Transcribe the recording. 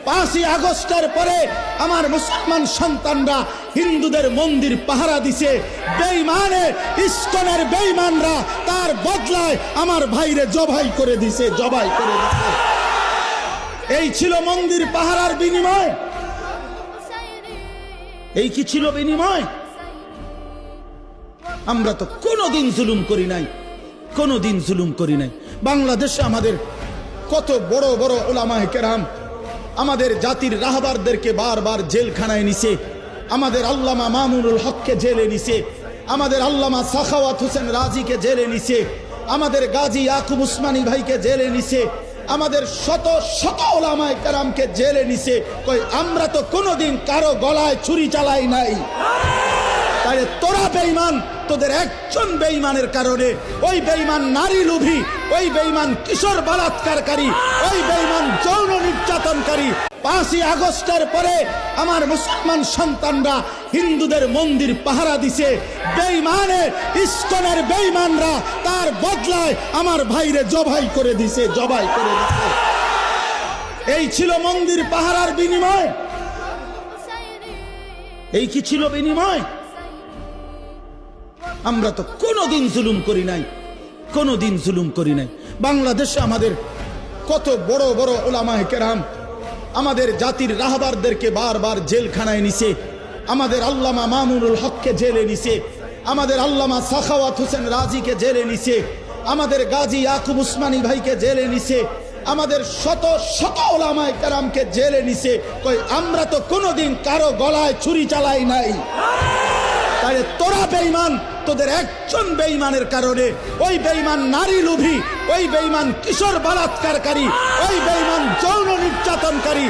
5ই আগস্টের পরে আমার মুসলমান সন্তানরা হিন্দুদের মন্দির পাহারা দিছে। বেঈমানে ইস্কনের বেঈমানরা তার বদলায় আমার ভাইরে জবাই করে দিছে। এই ছিল মন্দির পাহারার বিনিময়। এই কি ছিল বিনিময়? আমরা তো কোনোদিন জুলুম করি নাই, কোনোদিন জুলুম করি নাই। বাংলাদেশে আমাদের কত বড় বড় উলামায়ে কেরাম আমাদের জাতির রাহবারদেরকে বারবার জেলখানায় নিছে। আমাদের আল্লামা মামুনুল হককে জেলে নিছে, আমাদের আল্লামা সাখাওয়াত হোসেন রাজিকে জেলে নিছে, আমাদের গাজী ইয়াকুব উসমানী ভাইকে জেলে নিছে, আমাদের শত শত উলামায়ে কেরামকে জেলে নিছে। কই আমরা তো কোনোদিন কারো গলায় ছুরি চালাই নাই। তাই তোরা বেঈমান, তোদের একজন বেঈমানের কারণে ওই বেঈমান নারী লোভী, ওই বেঈমান কিশোর বলাৎকারকারী, ওই বেঈমান যৌন নির্যাতনকারী 5ই আগস্টের পরে আমার মুসলমান সন্তানরা হিন্দুদের মন্দির পাহারা দিছে। বেঈমানে ইস্কনের বেঈমানরা তার বদলায় আমার ভাইরে জবাই করে দিছে। এই ছিল মন্দির পাহারার বিনিময়। এই কি ছিল বিনিময়? আমরা তো কোনোদিন জুলুম করি নাই, কোনোদিন জুলুম করি নাই। বাংলাদেশে আমাদের কত বড় বড় উলামায়ে কেরাম আমাদের জাতির রাহবারদেরকে বারবার জেলখানায় নিছে। আমাদের আল্লামা মামুনুল হককে জেলে নিছে, আমাদের আল্লামা সাখাওয়াত হোসেন রাজিকে জেলে নিছে, আমাদের গাজী ইয়াকুব উসমানী ভাইকে জেলে নিছে, আমাদের শত শত উলামায়ে কেরামকে জেলে নিছে। কই আমরা তো কোনোদিন কারো গলায় ছুরি চালাই নাই। তাই তোরা বেঈমান, তোদের একজন বেঈমানের কারণে ওই বেঈমান নারী লোভী, ওই বেঈমান কিশোর বলাৎকারকারী, ওই বেঈমান যৌন নির্যাতনকারী